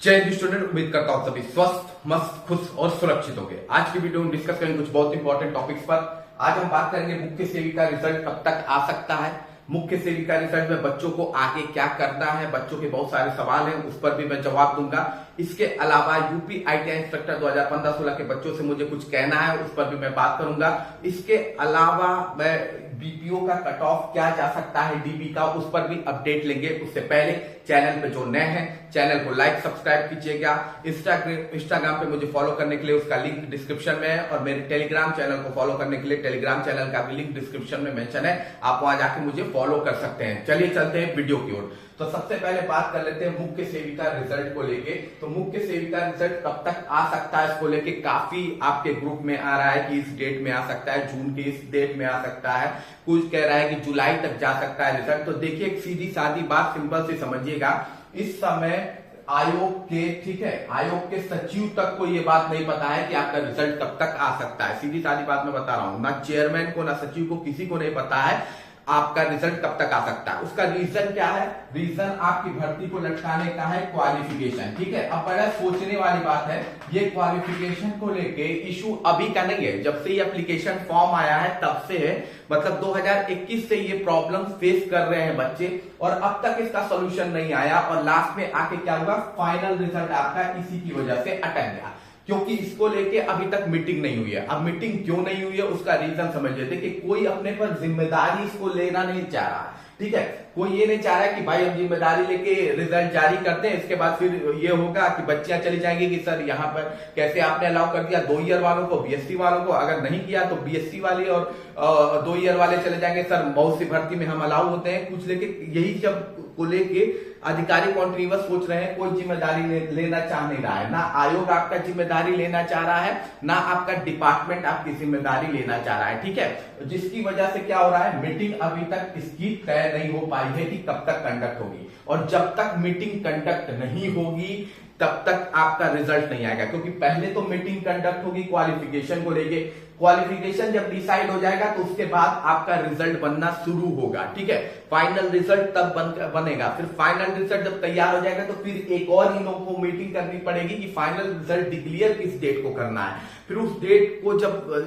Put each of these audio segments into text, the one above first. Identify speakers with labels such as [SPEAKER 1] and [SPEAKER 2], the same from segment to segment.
[SPEAKER 1] जय हिंद स्टूडेंट, उम्मीद करता हूं सभी स्वस्थ, मस्त, खुश और सुरक्षित होंगे। आज की वीडियो में डिस्कस करेंगे कुछ बहुत इंपॉर्टेंट टॉपिक्स पर। आज हम बात करेंगे मुख्य सेविका रिजल्ट कब तक आ सकता है, मुख्य सेविका रिजल्ट में बच्चों को आगे क्या करना है, बच्चों के बहुत सारे सवाल हैं, उस पर भी मैं जवाब दूंगा। इसके अलावा यूपी आईटीआई इंस्ट्रक्टर 2015-16 के बच्चों से मुझे कुछ कहना है, उस पर भी मैं बात करूंगा। इसके अलावा मैं बीपीओ का कट ऑफ क्या जा सकता है, डीबी का, उस पर भी अपडेट लेंगे। उससे पहले चैनल पे जो नए हैं चैनल को लाइक सब्सक्राइब कीजिएगा। इंस्टाग्राम पे मुझे फॉलो करने के लिए उसका लिंक डिस्क्रिप्शन में है, और मेरे टेलीग्राम चैनल को फॉलो करने के लिए टेलीग्राम चैनल का भी लिंक डिस्क्रिप्शन में मेंशन है, आप वहां जाके मुझे फॉलो कर सकते हैं। चलिए चलते हैं वीडियो की ओर। तो सबसे पहले बात कर लेते हैं मुख्य सेविका रिजल्ट को लेके। तो मुख्य सेविका रिजल्ट कब तक आ सकता है, इसको लेके काफी आपके ग्रुप में आ रहा है कि इस डेट में आ सकता है, जून के इस डेट में आ सकता है, कुछ कह रहा है कि जुलाई तक जा सकता है रिजल्ट। तो देखिए एक सीधी सादी बात सिंपल से समझिएगा, इस समय आयोग के, ठीक है, आयोग के सचिव तक को ये बात नहीं पता है कि आपका रिजल्ट कब तक आ सकता है। सीधी सादी बात मैं बता रहा हूं, ना चेयरमैन को ना सचिव को, किसी को नहीं पता है आपका रिजल्ट कब तक आ सकता है। उसका रीजन क्या है? रीजन आपकी भर्ती को लटकाने का है क्वालिफिकेशन, ठीक है। अब बड़ा सोचने वाली बात है, ये क्वालिफिकेशन को लेके इशू अभी का नहीं है, जब से ये एप्लीकेशन फॉर्म आया है तब से है, मतलब 2021 से ये प्रॉब्लम फेस कर रहे हैं बच्चे, और अब तक इसका सोल्यूशन नहीं आया, और लास्ट में आके क्या हुआ, फाइनल रिजल्ट आपका इसी की वजह से अटक गया, क्योंकि इसको लेके अभी तक मीटिंग नहीं हुई है। अब मीटिंग क्यों नहीं हुई है उसका रीजन समझ लेते कि कोई अपने पर जिम्मेदारी इसको लेना नहीं चाह रहा है, ठीक है। कोई ये नहीं चाह रहा है कि भाई हम जिम्मेदारी लेके रिजल्ट जारी करते हैं, इसके बाद फिर ये होगा कि बच्चियां चली जाएंगी कि सर यहाँ पर कैसे आपने अलाउ कर दिया 2 ईयर वालों को, बीएससी वालों को, अगर नहीं किया तो बीएससी वाले और 2 ईयर वाले चले जाएंगे, सर बहुत सी भर्ती में हम अलाउ होते हैं, कुछ लेके यही जब को लेके अधिकारी कॉन्टिन्यूअस सोच रहे हैं, कोई जिम्मेदारी लेना चाह नहीं रहा है। ना आयोग आपका जिम्मेदारी लेना चाह रहा है, ना आपका डिपार्टमेंट आपकी जिम्मेदारी लेना चाह रहा है, ठीक है। जिसकी वजह से क्या हो रहा है, मीटिंग अभी तक इसकी तय नहीं हो पाई है कि कब तक कंडक्ट होगी, और जब तक मीटिंग कंडक्ट नहीं होगी तब तक आपका रिजल्ट नहीं आएगा, क्योंकि पहले तो मीटिंग कंडक्ट होगी क्वालिफिकेशन को लेके। क्वालिफिकेशन जब डिसाइड हो जाएगा तो उसके बाद आपका रिजल्ट बनना शुरू होगा, ठीक है। फाइनल रिजल्ट तब बनेगा, फिर फाइनल रिजल्ट जब तैयार हो जाएगा तो फिर एक और इन लोगों को मीटिंग करनी पड़ेगी कि फाइनल रिजल्ट डिक्लेयर किस डेट को करना है। फिर उस डेट को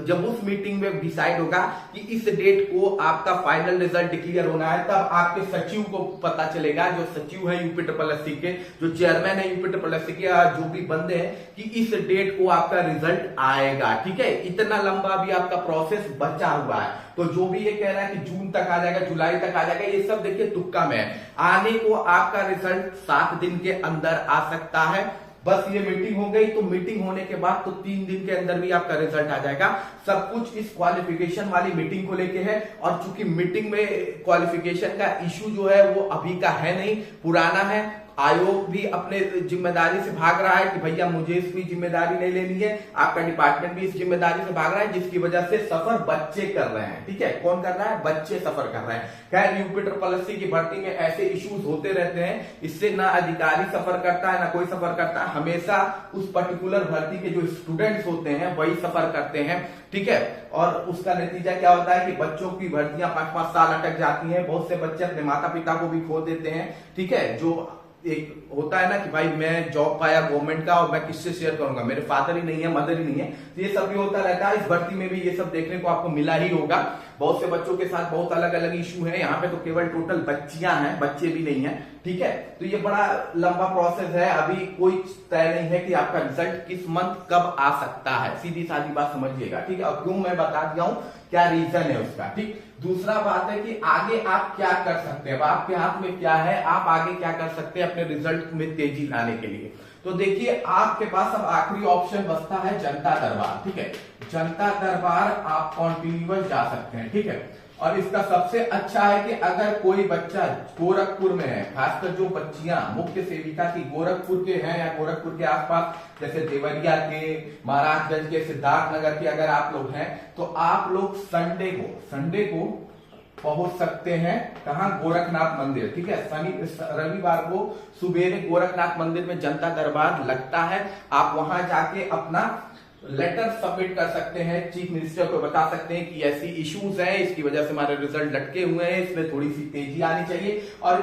[SPEAKER 1] जब उस मीटिंग में डिसाइड होगा कि इस डेट को आपका फाइनल रिजल्ट डिक्लेयर होना है, तब आपके सचिव को पता चलेगा, जो सचिव है यूपी SSS के, जो चेयरमैन है यूपी SSS के, जो भी बंदे हैं, कि इस डेट को आपका रिजल्ट आएगा, ठीक है। इतना लंबा भी आपका प्रोसेस बचा हुआ है। तो जो भी ये कह रहा है कि जून तक आ जाएगा, जुलाई तक आ जाएगा, ये सब देखिए तुक्का में है। आने को आपका रिजल्ट 7 दिन के अंदर आ सकता है। बस ये मीटिंग हो गई, तो मीटिंग होने के बाद तो 3 दिन के अंदर भी आपका रिजल्ट आ जाएगा। सब कुछ इस क्वालिफिकेशन वाली मीटिंग को लेके है, और चूंकि मीटिंग में क्वालिफिकेशन का इशू जो है वो अभी का है नहीं, पुराना है। आयोग भी अपने जिम्मेदारी से भाग रहा है कि भैया मुझे इसकी जिम्मेदारी नहीं लेनी है, आपका डिपार्टमेंट भी इस जिम्मेदारी से भाग रहा है, जिसकी वजह से सफर बच्चे कर रहे हैं, ठीक है। कौन कर रहा है? बच्चे सफर कर रहे हैं। खैर यूपी SSS की भर्ती में ऐसे इश्यूज होते रहते हैं, इससे ना अधिकारी सफर करता है ना कोई सफर करता है, हमेशा उस पर्टिकुलर भर्ती के जो स्टूडेंट्स होते हैं वही सफर करते हैं, ठीक है। और उसका नतीजा क्या होता है कि बच्चों की भर्तियां 5-5 साल अटक जाती हैं, बहुत से बच्चे अपने माता पिता को भी खो देते हैं, ठीक है। जो एक होता है ना कि भाई मैं जॉब पाया गवर्नमेंट का और मैं किससे शेयर करूंगा, मेरे फादर ही नहीं है, मदर ही नहीं है, तो ये सब भी होता रहता है। इस भर्ती में भी ये सब देखने को आपको मिला ही होगा। बहुत से बच्चों के साथ बहुत अलग अलग इशू है, यहाँ पे तो केवल टोटल बच्चियां हैं, बच्चे भी नहीं है, ठीक है। तो ये बड़ा लंबा प्रोसेस है, अभी कोई तय नहीं है कि आपका रिजल्ट किस मंथ कब आ सकता है, सीधी सादी बात समझिएगा, ठीक है। और क्यों मैं बता दिया हूं क्या रीजन है उसका, ठीक। दूसरा बात है कि आगे आप क्या कर सकते हैं, अब आपके हाथ में क्या है, आप आगे क्या कर सकते हैं अपने रिजल्ट में तेजी लाने के लिए। तो देखिए आपके पास अब आखिरी ऑप्शन बचता है जनता दरबार, ठीक है। जनता दरबार आप कॉन्टिन्यूअस जा सकते हैं, ठीक है। और इसका सबसे अच्छा है कि अगर कोई बच्चा गोरखपुर में है, खासकर जो बच्चियां मुख्य सेविका की गोरखपुर के हैं या गोरखपुर के आसपास, जैसे देवरिया के, महाराजगंज के, सिद्धार्थनगर के अगर आप लोग हैं, तो आप लोग संडे को पहुंच सकते हैं। कहां? गोरखनाथ मंदिर, ठीक है। रविवार को सुबेरे गोरखनाथ मंदिर में जनता दरबार लगता है, आप वहां जाके अपना लेटर सबमिट कर सकते हैं, चीफ मिनिस्टर को बता सकते हैं कि ऐसी इश्यूज हैं, इसकी वजह से हमारे रिजल्ट लटके हुए हैं, इसमें थोड़ी सी तेजी आनी चाहिए, और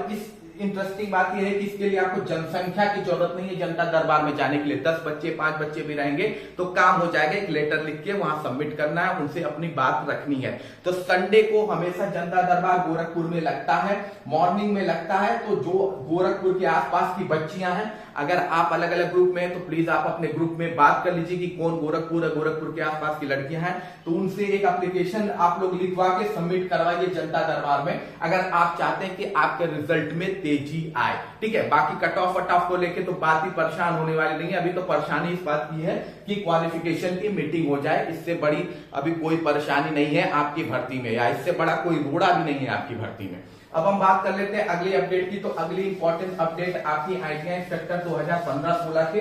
[SPEAKER 1] इंटरेस्टिंग बात यह है कि इसके लिए आपको जनसंख्या की जरूरत नहीं है जनता दरबार में जाने के लिए। 10 बच्चे 5 बच्चे भी रहेंगे तो काम हो जाएगा। एक लेटर लिख के वहां सबमिट करना है, उनसे अपनी बात रखनी है। तो संडे को हमेशा जनता दरबार गोरखपुर में लगता है, मॉर्निंग में लगता है। तो जो गोरखपुर के आसपास की बच्चियां हैं, अगर आप अलग अलग ग्रुप में हैं तो प्लीज आप अपने ग्रुप में बात कर लीजिए कि कौन गोरखपुर है, गोरखपुर के आसपास की लड़कियां हैं, तो उनसे एक एप्लीकेशन आप लोग लिखवा के सबमिट करवाइए जनता दरबार में, अगर आप चाहते हैं कि आपके रिजल्ट में तेजी आए। ठीक है, बाकी कट ऑफ वट ऑफ को लेके तो बात ही परेशान होने वाली नहीं है। अभी तो परेशानी इस बात की है कि क्वालिफिकेशन की मीटिंग हो जाए, इससे बड़ी अभी कोई परेशानी नहीं है आपकी भर्ती में, या इससे बड़ा कोई रोड़ा भी नहीं है आपकी भर्ती में। अब हम बात कर लेते हैं अगली अपडेट की। तो अगली इंपॉर्टेंट अपडेट आपकी आईटीआई इंस्पेक्टर 2015-16 के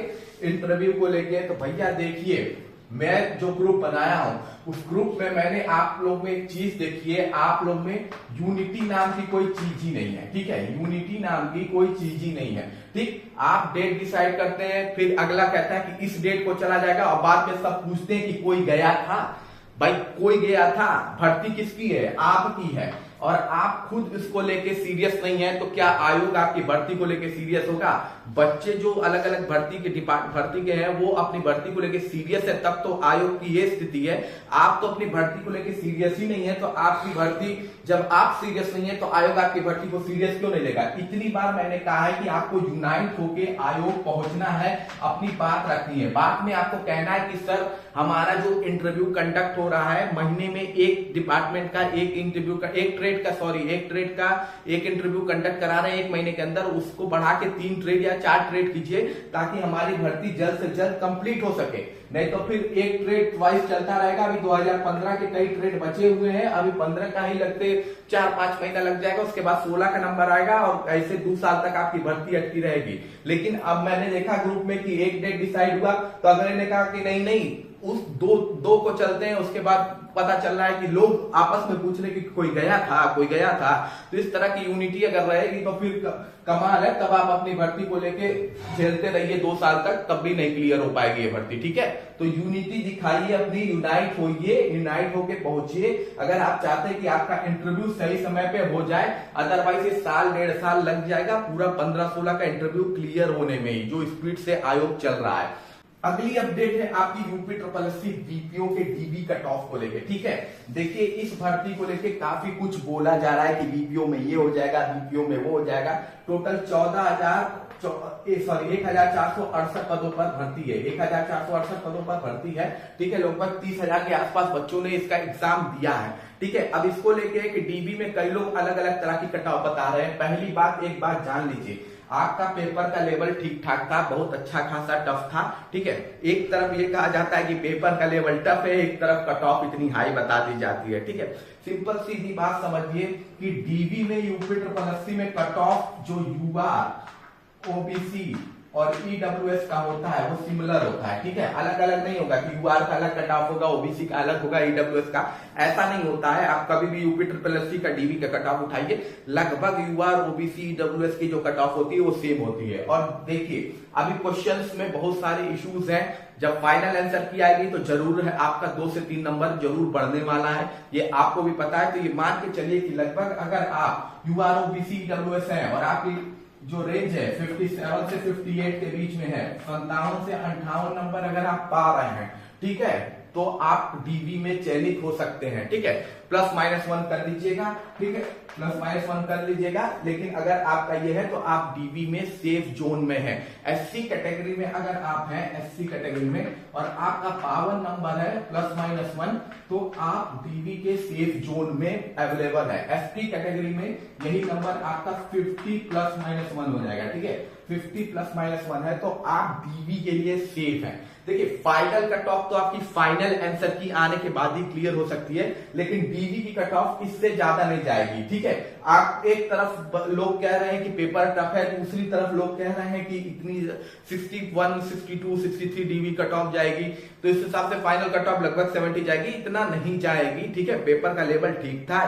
[SPEAKER 1] इंटरव्यू को लेके। तो भैया देखिए, मैं जो ग्रुप बनाया हूं उस ग्रुप में मैंने आप लोग में एक चीज देखी है, आप लोग में यूनिटी नाम की कोई चीज ही नहीं है। ठीक है, यूनिटी नाम की कोई चीज ही नहीं है। ठीक, आप डेट डिसाइड करते हैं, फिर अगला कहता है कि इस डेट को चला जाएगा, और बाद में सब पूछते हैं कि कोई गया था। भाई कोई गया था, भर्ती किसकी है? आपकी है, और आप खुद इसको लेके सीरियस नहीं है तो क्या आयोग आपकी भर्ती को लेके सीरियस होगा? बच्चे जो अलग अलग भर्ती के हैं वो अपनी भर्ती को लेके सीरियस है, तब तो आयोग की ये स्थिति है। आप तो अपनी भर्ती को लेके सीरियस ही नहीं है, तो आपकी भर्ती, जब आप सीरियस नहीं है तो आयोग आपकी भर्ती को सीरियस क्यों नहीं लेगा? इतनी बार मैंने कहा है कि आपको यूनाइट होके आयोग पहुंचना है, अपनी बात रखनी है। बाद में आपको कहना है कि सर हमारा जो इंटरव्यू कंडक्ट हो रहा है, महीने में एक डिपार्टमेंट का एक इंटरव्यू का, एक ट्रेड का एक इंटरव्यू कंडक्ट करा रहे हैं एक महीने के अंदर, उसको बढ़ा के 3 ट्रेड या 4 ट्रेड कीजिए ताकि हमारी भर्ती जल्द से जल्द कंप्लीट हो सके। नहीं तो फिर एक ट्रेड वाइज चलता रहेगा। अभी 2015 के कई ट्रेड बचे हुए हैं, अभी 15 का ही लगते 4-5 महीना लग जाएगा, उसके बाद 16 का नंबर आएगा और ऐसे 2 साल तक आपकी भर्ती अटकी रहेगी। लेकिन अब मैंने देखा ग्रुप में कि एक डेट डिसाइड हुआ तो अगले ने कहा कि नहीं उस दो को चलते हैं। उसके बाद पता चल रहा है कि लोग आपस में पूछ रहे कि कोई गया था। तो इस तरह की यूनिटी अगर रहेगी तो फिर कमाल है, तब आप अपनी भर्ती को लेके झेलते रहिए 2 साल तक, तब भी नहीं क्लियर हो पाएगी ये भर्ती। ठीक है, तो यूनिटी दिखाइए अपनी, यूनाइट होइए, यूनाइट होके पहुंचिए अगर आप चाहते हैं कि आपका इंटरव्यू सही समय पे हो जाए। अदरवाइज ये साल 1.5 साल लग जाएगा पूरा 15-16 का इंटरव्यू क्लियर होने में ही, जो स्पीड से आयोग चल रहा है। अगली अपडेट है आपकी यूपी SSC बीपीओ के डीबी कट ऑफ को लेके। ठीक है, देखिए इस भर्ती को लेके काफी कुछ बोला जा रहा है कि बीपीओ में ये हो जाएगा, बीपीओ में वो हो जाएगा। टोटल 1468 पदों पर भर्ती है, 1468 पदों पर भर्ती है। ठीक है, लगभग 30,000 के आसपास बच्चों ने इसका एग्जाम दिया है। ठीक है, अब इसको लेके कि डीबी में कई लोग अलग अलग तरह की कट ऑफ बता रहे हैं। पहली बात, एक बात जान लीजिए, आपका पेपर का लेवल ठीक ठाक था, बहुत अच्छा खासा टफ था। ठीक है, एक तरफ ये कहा जाता है कि पेपर का लेवल टफ है, एक तरफ कट ऑफ इतनी हाई बता दी जाती है। ठीक है, सिंपल सीधी बात समझिए कि डीबी में यूपी SSC में कट ऑफ जो यूआर ओबीसी और ईडब्ल्यूएस का होता है वो सिमिलर होता है। ठीक है, अलग अलग नहीं होगा कि यूआर का अलग कट ऑफ होगा, ओबीसी का अलग होगा, ईडब्ल्यूएस का, ऐसा नहीं होता है। आप कभी भी यूपी SSC का डीबी का कट ऑफ उठाइए, लगभग यूआर ओबीसी ईडब्ल्यूएस की जो कट ऑफ होती है वो सेम होती है। और देखिए अभी क्वेश्चंस में बहुत सारे इश्यूज हैं, जब फाइनल आंसर की आएगी तो जरूर है आपका 2 से 3 नंबर जरूर बढ़ने वाला है, ये आपको भी पता है। तो ये मान के चलिए कि लगभग अगर आप यूआर ओबीसी ईडब्ल्यूएस हैं और आपकी जो रेंज है 57 से 58 के बीच में है, 57 से 58 नंबर अगर आप पा रहे हैं, ठीक है, तो आप डीबी में चयनित हो सकते हैं। ठीक है, +-1 कर लीजिएगा। ठीक है, +-1 कर लीजिएगा। लेकिन अगर आपका ये है तो आप डीबी में सेफ जोन में है। एससी कैटेगरी में अगर आप हैं, एससी कैटेगरी में, और आपका पावर नंबर है +-1, तो आप डीबी के सेफ जोन में अवेलेबल है। एसटी कैटेगरी में यही नंबर आपका 50 +-1 हो जाएगा। ठीक है, 50 +-1 है तो आप डीबी के लिए सेफ है। देखिए फाइनल कट ऑफ तो आपकी फाइनल आंसर की आने के बाद ही क्लियर हो सकती है, लेकिन डीबी की कट ऑफ इससे ज्यादा नहीं जाएगी। ठीक है, आप एक तरफ लोग कह रहे हैं कि पेपर टफ है, दूसरी तरफ लोग कह रहे हैं कि इतनी 61, 62, 63 डीबी कट ऑफ जाएगी, तो इस हिसाब से फाइनल कट ऑफ लगभग 70 जाएगी, इतना नहीं जाएगी। ठीक है, पेपर का लेवल ठीक था।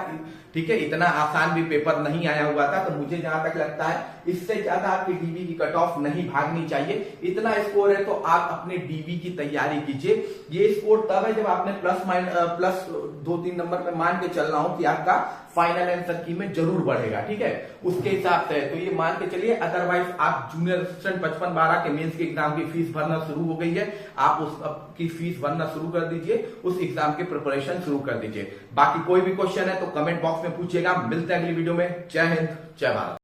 [SPEAKER 1] ठीक है, इतना आसान भी पेपर नहीं आया हुआ था, तो मुझे जहां तक लगता है इससे ज्यादा आपकी डीबी की कट ऑफ नहीं भागनी चाहिए। इतना स्कोर है तो आप अपने डीबी ईबी की तैयारी कीजिए। ये स्कोर तब है जब आपने प्लस 2-3 नंबर पे मान के चल रहा हूं कि आपका फाइनल आंसर की में जरूर बढ़ेगा, ठीक है, उसके हिसाब से। तो ये मान के चलिए, अदरवाइज आप जूनियर असिस्टेंट 55-12 के मेंस के एग्जाम की फीस भरना शुरू हो गई है, आप उसकी फीस भरना शुरू कर दीजिए, उस एग्जाम की प्रिपरेशन शुरू कर दीजिए। बाकी कोई भी क्वेश्चन है तो कमेंट बॉक्स में पूछिएगा। मिलते हैं अगली वीडियो में। जय हिंद, जय भारत।